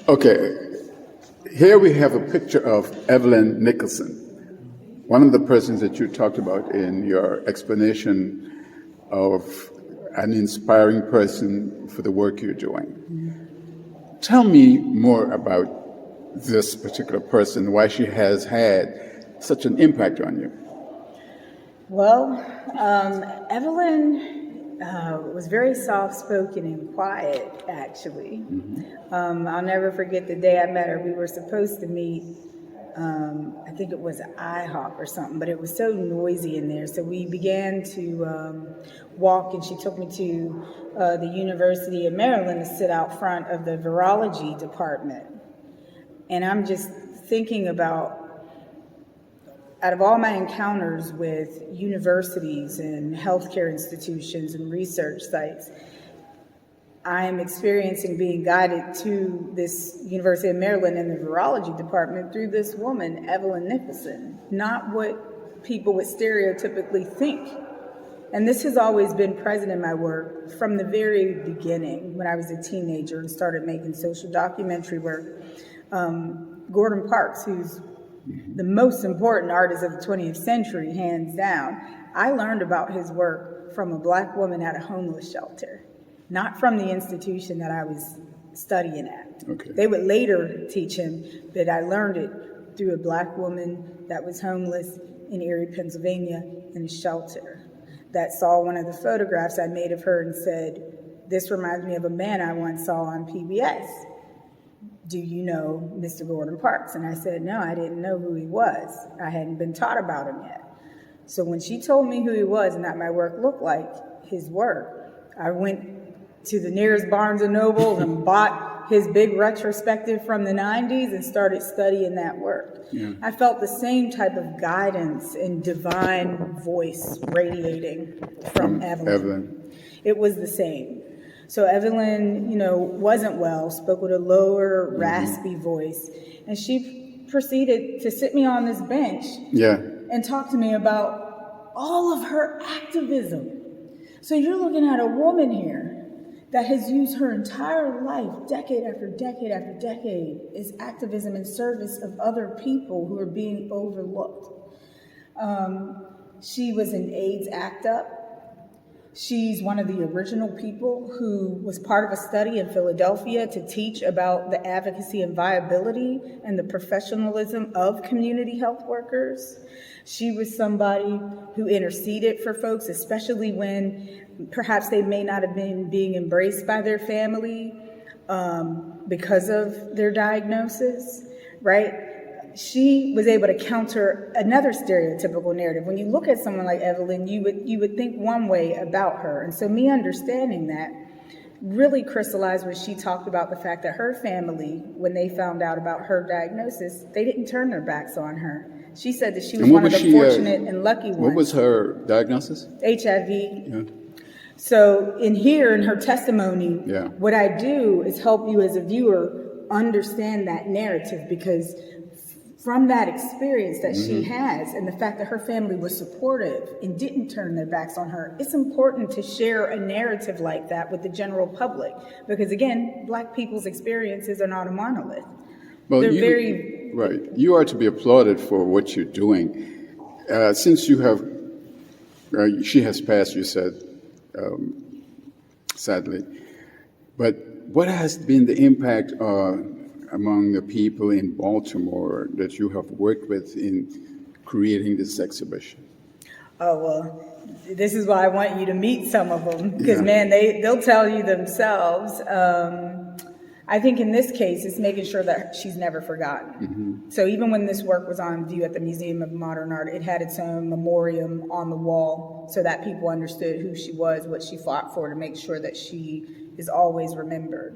Okay, here we have a picture of Evelyn Nicholson, one of the persons that you talked about in your explanation of an inspiring person for the work you're doing. Tell me more about this particular person, why she has had such an impact on you. Well, Evelyn was very soft-spoken and quiet, actually. I'll never forget the day I met her. We were supposed to meet, I think it was IHOP or something, but it was so noisy in there. So we began to walk, and she took me to the University of Maryland to sit out front of the virology department. And I'm just thinking about, out of all my encounters with universities and healthcare institutions and research sites, I am experiencing being guided to this University of Maryland in the virology department through this woman, Evelyn Nicholson, not what people would stereotypically think. And this has always been present in my work from the very beginning, when I was a teenager and started making social documentary work. Gordon Parks, who's the most important artist of the 20th century, hands down, I learned about his work from a Black woman at a homeless shelter, not from the institution that I was studying at. Okay. They would later teach him, but I learned it through a Black woman that was homeless in Erie, Pennsylvania, in a shelter, that saw one of the photographs I made of her and said, "This reminds me of a man I once saw on PBS. Do you know Mr. Gordon Parks?" And I said, no, I didn't know who he was. I hadn't been taught about him yet. So when she told me who he was and that my work looked like his work, I went to the nearest Barnes & Noble and bought his big retrospective from the 90s and started studying that work. Yeah. I felt the same type of guidance and divine voice radiating from Evelyn. It was the same. So Evelyn, wasn't well, spoke with a lower, raspy voice, and she proceeded to sit me on this bench and talk to me about all of her activism. So you're looking at a woman here that has used her entire life, decade after decade after decade, as activism in service of other people who are being overlooked. She was an AIDS ACT UP. She's one of the original people who was part of a study in Philadelphia to teach about the advocacy and viability and the professionalism of community health workers. She was somebody who interceded for folks, especially when perhaps they may not have been being embraced by their family because of their diagnosis, right? She was able to counter another stereotypical narrative. When you look at someone like Evelyn, you would think one way about her. And so me understanding that really crystallized when she talked about the fact that her family, when they found out about her diagnosis, they didn't turn their backs on her. She said that she was one of the fortunate and lucky ones. What was her diagnosis? HIV. Yeah. So in her testimony, what I do is help you as a viewer understand that narrative, because from that experience that she has and the fact that her family was supportive and didn't turn their backs on her, it's important to share a narrative like that with the general public. Because again, Black people's experiences are not a monolith. Well, you are to be applauded for what you're doing. Since you have, she has passed, you said, sadly. But what has been the impact among the people in Baltimore that you have worked with in creating this exhibition? Oh, well, this is why I want you to meet some of them, because, man, they'll tell you themselves. I think in this case, it's making sure that she's never forgotten. So even when this work was on view at the Museum of Modern Art, it had its own memoriam on the wall so that people understood who she was, what she fought for, to make sure that she is always remembered.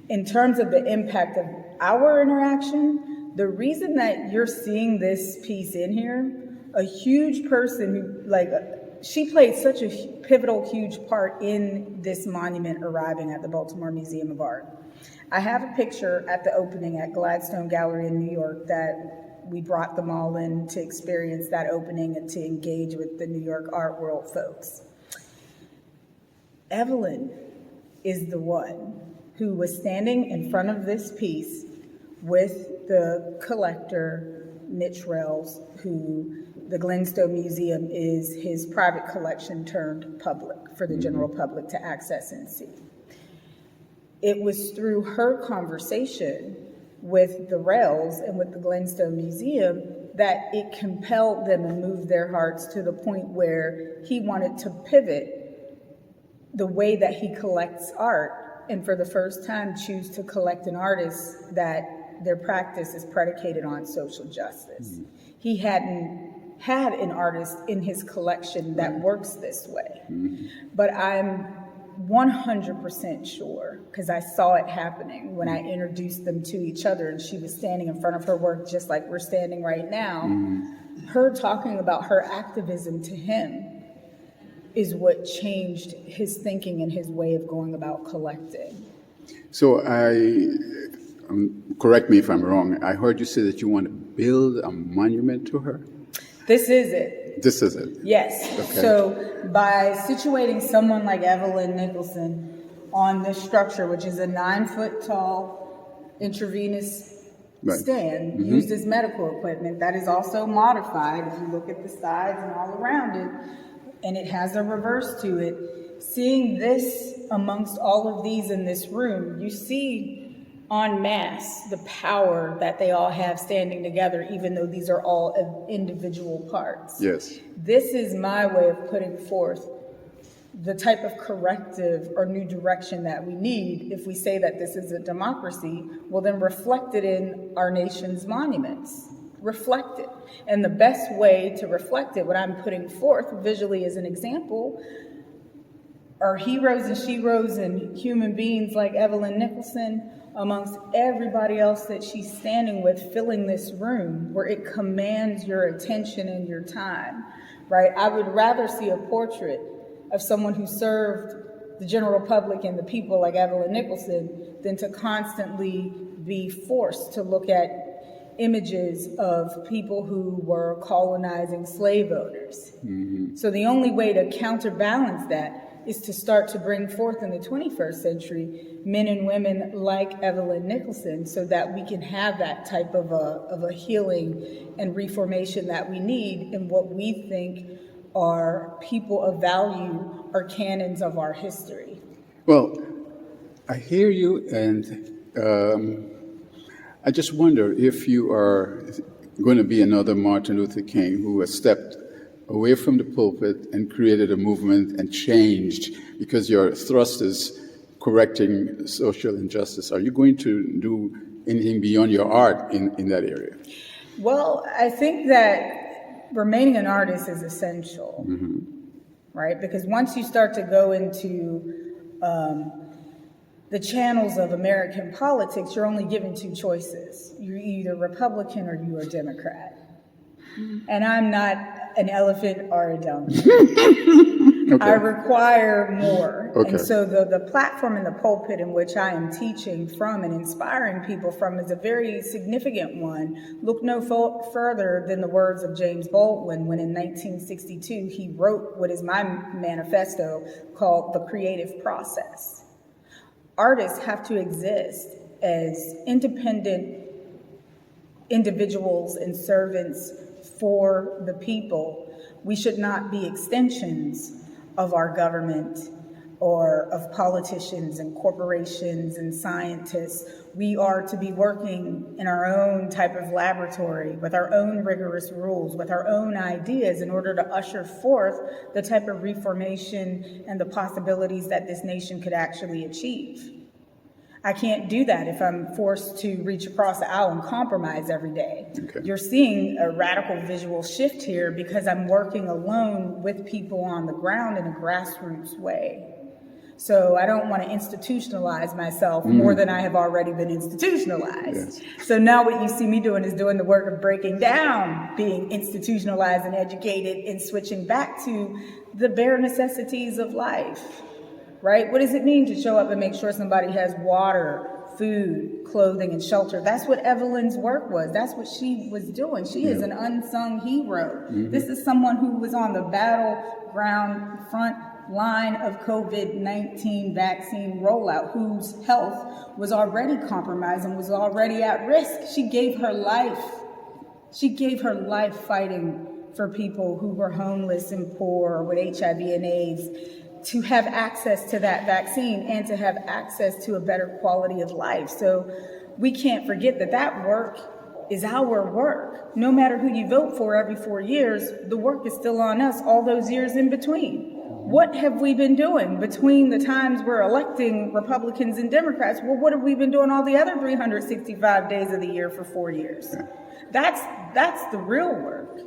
In terms of the impact of our interaction, the reason that you're seeing this piece in here, a huge person who, she played such a pivotal, huge part in this monument arriving at the Baltimore Museum of Art. I have a picture at the opening at Gladstone Gallery in New York that we brought them all in to experience that opening and to engage with the New York art world folks. Evelyn is the one who was standing in front of this piece with the collector, Mitch Rales, who the Glenstone Museum is his private collection turned public for the general public to access and see. It was through her conversation with the Rales and with the Glenstone Museum that it compelled them and moved their hearts to the point where he wanted to pivot the way that he collects art, and for the first time choose to collect an artist that their practice is predicated on social justice. He hadn't had an artist in his collection that works this way. But I'm 100% sure, because I saw it happening when I introduced them to each other and she was standing in front of her work just like we're standing right now. Her talking about her activism to him is what changed his thinking and his way of going about collecting. So correct me if I'm wrong, I heard you say that you want to build a monument to her? This is it. This is it? Yes. Okay. So by situating someone like Evelyn Nicholson on this structure, which is a 9-foot tall intravenous stand used as medical equipment, that is also modified if you look at the sides and all around it, and it has a reverse to it. Seeing this amongst all of these in this room, you see en masse the power that they all have standing together, even though these are all individual parts. Yes. This is my way of putting forth the type of corrective or new direction that we need. If we say that this is a democracy, well then reflect it in our nation's monuments. Reflect it. And the best way to reflect it, what I'm putting forth visually as an example, are heroes and sheroes and human beings like Evelyn Nicholson amongst everybody else that she's standing with, filling this room where it commands your attention and your time, right? I would rather see a portrait of someone who served the general public and the people like Evelyn Nicholson than to constantly be forced to look at images of people who were colonizing slave owners. So the only way to counterbalance that is to start to bring forth in the 21st century men and women like Evelyn Nicholson so that we can have that type of a healing and reformation that we need in what we think are people of value or canons of our history. Well, I hear you, and I just wonder if you are going to be another Martin Luther King who has stepped away from the pulpit and created a movement and changed because your thrust is correcting social injustice. Are you going to do anything beyond your art in that area? Well, I think that remaining an artist is essential, right? Because once you start to go into the channels of American politics, you're only given two choices. You're either Republican or you are Democrat. And I'm not an elephant or a donkey. Okay. I require more. Okay. And so the platform and the pulpit in which I am teaching from and inspiring people from is a very significant one. Look no further than the words of James Baldwin when in 1962 he wrote what is my manifesto called The Creative Process. Artists have to exist as independent individuals and servants for the people. We should not be extensions of our government or of politicians and corporations and scientists. We are to be working in our own type of laboratory with our own rigorous rules, with our own ideas in order to usher forth the type of reformation and the possibilities that this nation could actually achieve. I can't do that if I'm forced to reach across the aisle and compromise every day. Okay. You're seeing a radical visual shift here because I'm working alone with people on the ground in a grassroots way. So I don't want to institutionalize myself more than I have already been institutionalized. Yes. So now what you see me doing is doing the work of breaking down being institutionalized and educated and switching back to the bare necessities of life. Right? What does it mean to show up and make sure somebody has water, food, clothing, and shelter? That's what Evelyn's work was. That's what she was doing. She is an unsung hero. This is someone who was on the battleground front line of COVID-19 vaccine rollout, whose health was already compromised and was already at risk. She gave her life. She gave her life fighting for people who were homeless and poor with HIV and AIDS to have access to that vaccine and to have access to a better quality of life. So we can't forget that that work is our work. No matter who you vote for every 4 years, the work is still on us all those years in between. What have we been doing between the times we're electing Republicans and Democrats? Well, what have we been doing all the other 365 days of the year for 4 years? That's the real work.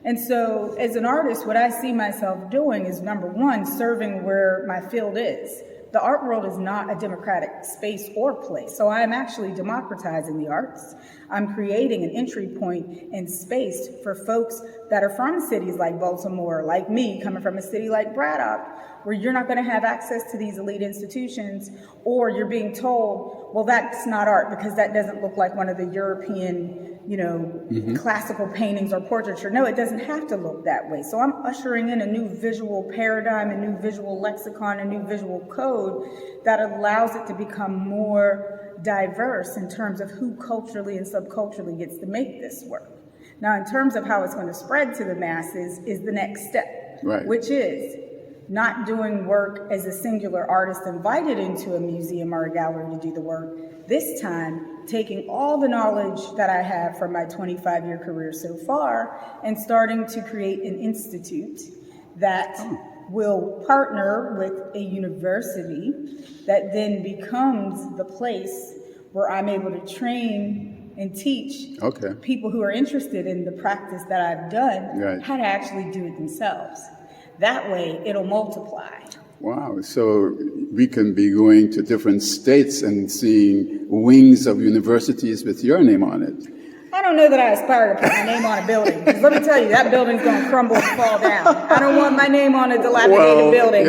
And so as an artist, what I see myself doing is, number one, serving where my field is. The art world is not a democratic space or place, so I'm actually democratizing the arts. I'm creating an entry point and space for folks that are from cities like Baltimore, like me, coming from a city like Braddock, where you're not going to have access to these elite institutions, or you're being told, well, that's not art because that doesn't look like one of the European, classical paintings or portraiture. No, it doesn't have to look that way. So I'm ushering in a new visual paradigm, a new visual lexicon, a new visual code that allows it to become more diverse in terms of who culturally and subculturally gets to make this work. Now, in terms of how it's going to spread to the masses is the next step, right, which is not doing work as a singular artist invited into a museum or a gallery to do the work. This time, taking all the knowledge that I have from my 25-year career so far and starting to create an institute that will partner with a university that then becomes the place where I'm able to train and teach people who are interested in the practice that I've done how to actually do it themselves. That way, it'll multiply. Wow. So we can be going to different states and seeing wings of universities with your name on it. I don't know that I aspire to put my name on a building. Because let me tell you, that building's going to crumble and fall down. I don't want my name on a dilapidated building.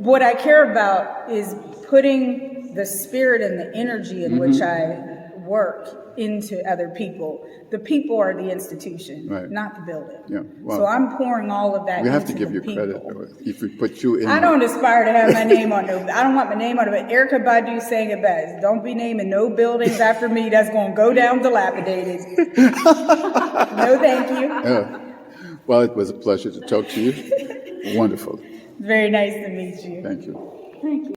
What I care about is putting the spirit and the energy in which I work into other people. The people are the institution, not the building. Yeah. Wow. So I'm pouring all of that we have into to give the you people. credit if we put you in. I don't aspire to have my name on no. I don't want my name on it. But Erykah Badu saying it best: "Don't be naming no buildings after me. That's going to go down dilapidated." No, thank you. Well, it was a pleasure to talk to you. Wonderful. Very nice to meet you. Thank you. Thank you.